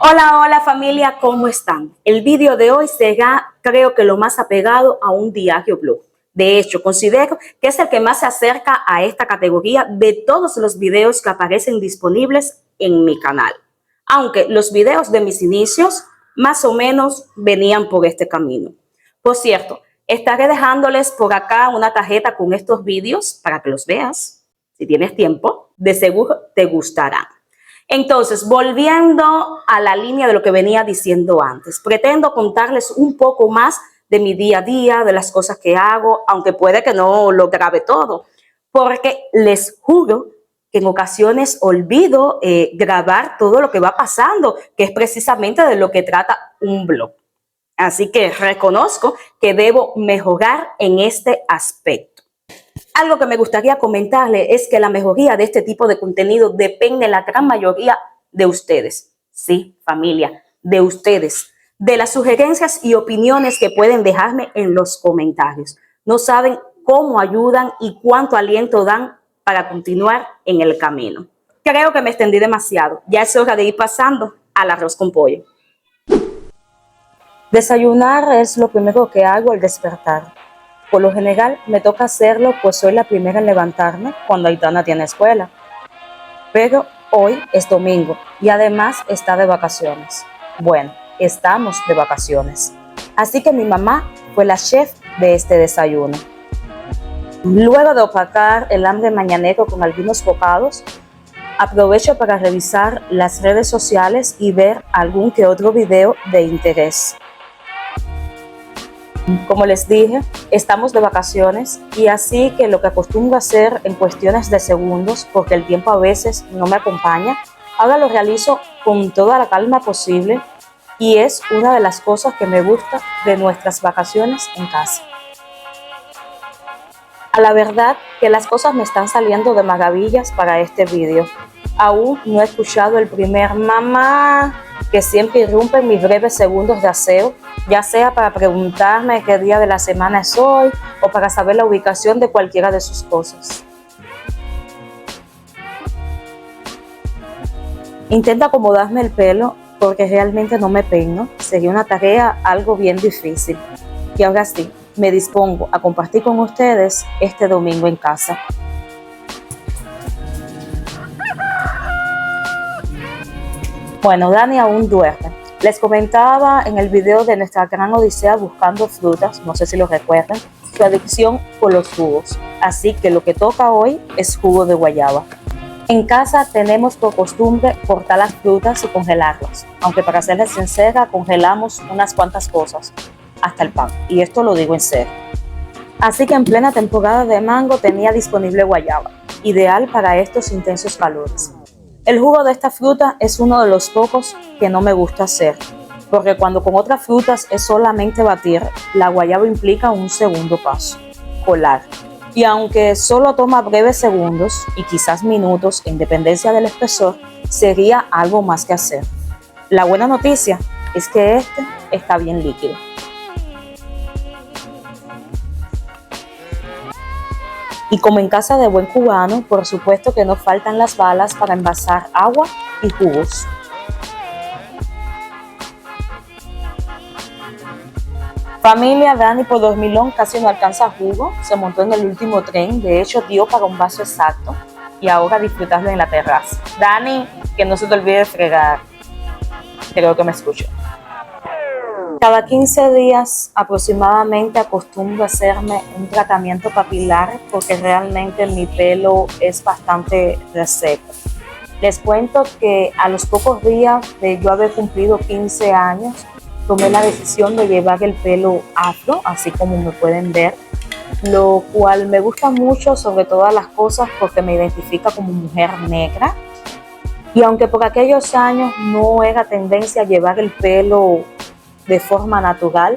Hola, hola familia, ¿cómo están? El vídeo de hoy será, creo que lo más apegado a un diario blog. De hecho, considero que es el que más se acerca a esta categoría de todos los videos que aparecen disponibles en mi canal. Aunque los videos de mis inicios más o menos venían por este camino. Por cierto, estaré dejándoles por acá una tarjeta con estos vídeos para que los veas. Si tienes tiempo, de seguro te gustarán. Entonces, volviendo a la línea de lo que venía diciendo antes, pretendo contarles un poco más de mi día a día, de las cosas que hago, aunque puede que no lo grabe todo, porque les juro que en ocasiones olvido grabar todo lo que va pasando, que es precisamente de lo que trata un blog. Así que reconozco que debo mejorar en este aspecto. Algo que me gustaría comentarle es que la mejoría de este tipo de contenido depende en la gran mayoría de ustedes. Sí, familia, de ustedes. De las sugerencias y opiniones que pueden dejarme en los comentarios. No saben cómo ayudan y cuánto aliento dan para continuar en el camino. Creo que me extendí demasiado. Ya es hora de ir pasando al arroz con pollo. Desayunar es lo primero que hago al despertar. Por lo general me toca hacerlo, pues soy la primera en levantarme cuando Aitana tiene escuela. Pero hoy es domingo y además está de vacaciones. Bueno, estamos de vacaciones. Así que mi mamá fue la chef de este desayuno. Luego de opacar el hambre mañanero con algunos bocados, aprovecho para revisar las redes sociales y ver algún que otro video de interés. Como les dije, estamos de vacaciones y así que lo que acostumbro a hacer en cuestiones de segundos, porque el tiempo a veces no me acompaña, ahora lo realizo con toda la calma posible y es una de las cosas que me gusta de nuestras vacaciones en casa. A la verdad que las cosas me están saliendo de maravillas para este vídeo. Aún no he escuchado el primer mamá que siempre irrumpe en mis breves segundos de aseo, ya sea para preguntarme qué día de la semana es hoy o para saber la ubicación de cualquiera de sus cosas. Intento acomodarme el pelo porque realmente no me peino, sería una tarea algo bien difícil. Y ahora sí, me dispongo a compartir con ustedes este domingo en casa. Bueno, Dani aún duerme. Les comentaba en el video de nuestra gran odisea buscando frutas, no sé si lo recuerdan, su adicción por los jugos. Así que lo que toca hoy es jugo de guayaba. En casa tenemos por costumbre cortar las frutas y congelarlas, aunque para serles sincera, congelamos unas cuantas cosas, hasta el pan, y esto lo digo en serio. Así que en plena temporada de mango tenía disponible guayaba, ideal para estos intensos calores. El jugo de esta fruta es uno de los pocos que no me gusta hacer, porque cuando con otras frutas es solamente batir, la guayaba implica un segundo paso, colar. Y aunque solo toma breves segundos y quizás minutos en dependencia del espesor, sería algo más que hacer. La buena noticia es que este está bien líquido. Y como en casa de buen cubano, por supuesto que no faltan las balas para envasar agua y jugos. Familia, Dani por dormilón casi no alcanza jugo, se montó en el último tren, de hecho dio para un vaso exacto y ahora disfrutarlo en la terraza. Dani, que no se te olvide de fregar, creo que me escucho. Cada 15 días aproximadamente acostumbro a hacerme un tratamiento capilar porque realmente mi pelo es bastante reseco. Les cuento que a los pocos días de yo haber cumplido 15 años, tomé la decisión de llevar el pelo afro, así como me pueden ver, lo cual me gusta mucho sobre todas las cosas porque me identifica como mujer negra. Y aunque por aquellos años no era tendencia a llevar el pelo de forma natural,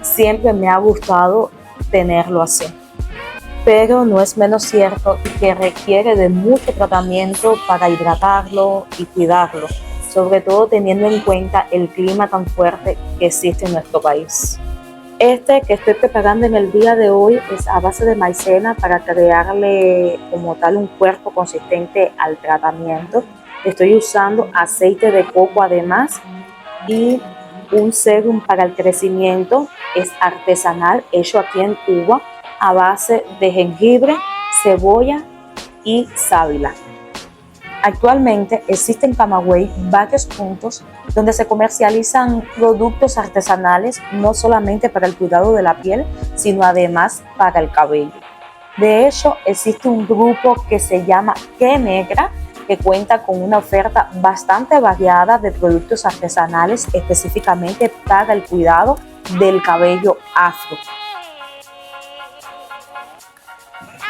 siempre me ha gustado tenerlo así. Pero no es menos cierto que requiere de mucho tratamiento para hidratarlo y cuidarlo, sobre todo teniendo en cuenta el clima tan fuerte que existe en nuestro país. Este que estoy preparando en el día de hoy es a base de maicena para crearle como tal un cuerpo consistente al tratamiento. Estoy usando aceite de coco además y un serum para el crecimiento. Es artesanal, hecho aquí en Cuba a base de jengibre, cebolla y sábila. Actualmente existen en Camagüey varios puntos donde se comercializan productos artesanales no solamente para el cuidado de la piel, sino además para el cabello. De hecho, existe un grupo que se llama Que Negra, que cuenta con una oferta bastante variada de productos artesanales específicamente para el cuidado del cabello afro.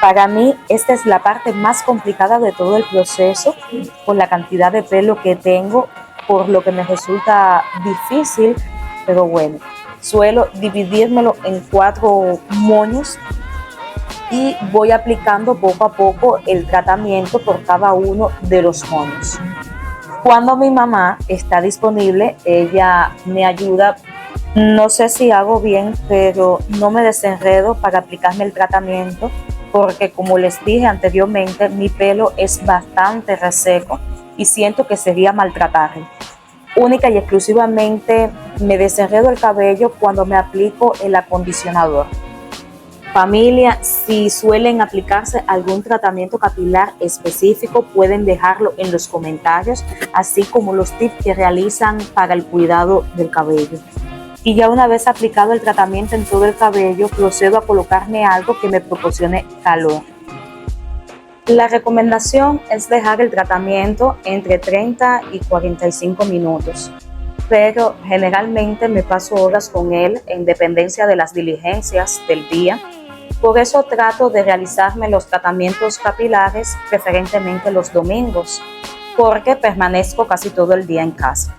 Para mí, esta es la parte más complicada de todo el proceso, por la cantidad de pelo que tengo, por lo que me resulta difícil, pero bueno, suelo dividírmelo en 4 moños y voy aplicando poco a poco el tratamiento por cada uno de los moños. Cuando mi mamá está disponible, ella me ayuda. No sé si hago bien, pero no me desenredo para aplicarme el tratamiento, porque como les dije anteriormente, mi pelo es bastante reseco y siento que sería maltratarlo. Única y exclusivamente me desenredo el cabello cuando me aplico el acondicionador. Familia, si suelen aplicarse algún tratamiento capilar específico, pueden dejarlo en los comentarios, así como los tips que realizan para el cuidado del cabello. Y ya una vez aplicado el tratamiento en todo el cabello, procedo a colocarme algo que me proporcione calor. La recomendación es dejar el tratamiento entre 30 y 45 minutos, pero generalmente me paso horas con él en dependencia de las diligencias del día. Por eso trato de realizarme los tratamientos capilares preferentemente los domingos, porque permanezco casi todo el día en casa.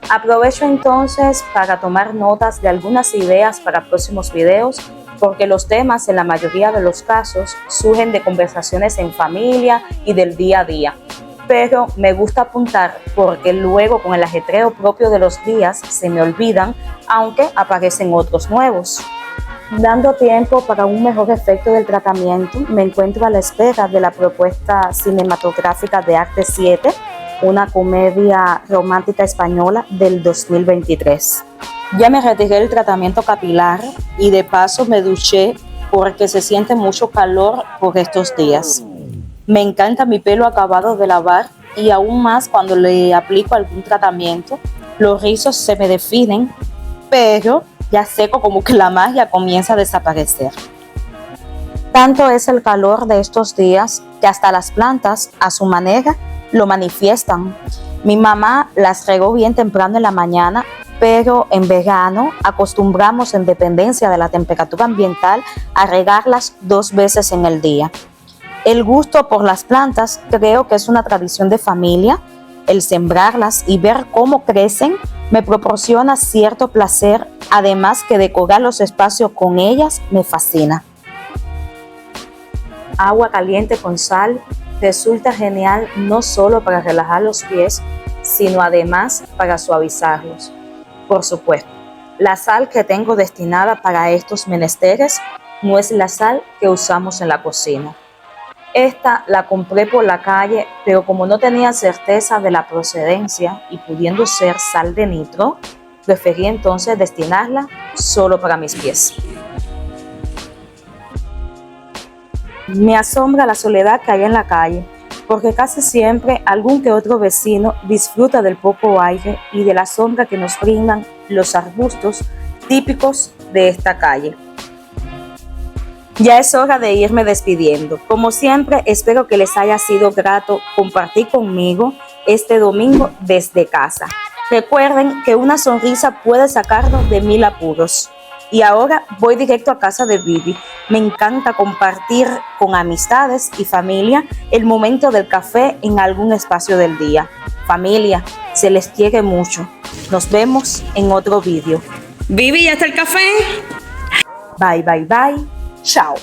Aprovecho entonces para tomar notas de algunas ideas para próximos videos, porque los temas en la mayoría de los casos surgen de conversaciones en familia y del día a día. Pero me gusta apuntar porque luego con el ajetreo propio de los días se me olvidan, aunque aparecen otros nuevos. Dando tiempo para un mejor efecto del tratamiento, me encuentro a la espera de la propuesta cinematográfica de Arte 7, una comedia romántica española del 2023. Ya me retiré el tratamiento capilar y de paso me duché porque se siente mucho calor por estos días. Me encanta mi pelo acabado de lavar y aún más cuando le aplico algún tratamiento. Los rizos se me definen, pero ya seco como que la magia comienza a desaparecer. Tanto es el calor de estos días que hasta las plantas, a su manera, lo manifiestan. Mi mamá las regó bien temprano en la mañana, pero en verano acostumbramos, en dependencia de la temperatura ambiental, a regarlas 2 veces en el día. El gusto por las plantas creo que es una tradición de familia. El sembrarlas y ver cómo crecen me proporciona cierto placer, además que decorar los espacios con ellas me fascina. Agua caliente con sal resulta genial no solo para relajar los pies, sino además para suavizarlos. Por supuesto, la sal que tengo destinada para estos menesteres no es la sal que usamos en la cocina. Esta la compré por la calle, pero como no tenía certeza de la procedencia y pudiendo ser sal de nitro, preferí entonces destinarla solo para mis pies. Me asombra la soledad que hay en la calle, porque casi siempre algún que otro vecino disfruta del poco aire y de la sombra que nos brindan los arbustos típicos de esta calle. Ya es hora de irme despidiendo. Como siempre, espero que les haya sido grato compartir conmigo este domingo desde casa. Recuerden que una sonrisa puede sacarnos de 1000 apuros. Y ahora voy directo a casa de Vivi. Me encanta compartir con amistades y familia el momento del café en algún espacio del día. Familia, se les quiere mucho. Nos vemos en otro vídeo. Vivi, ¿ya está el café? Bye, bye, bye. Chao.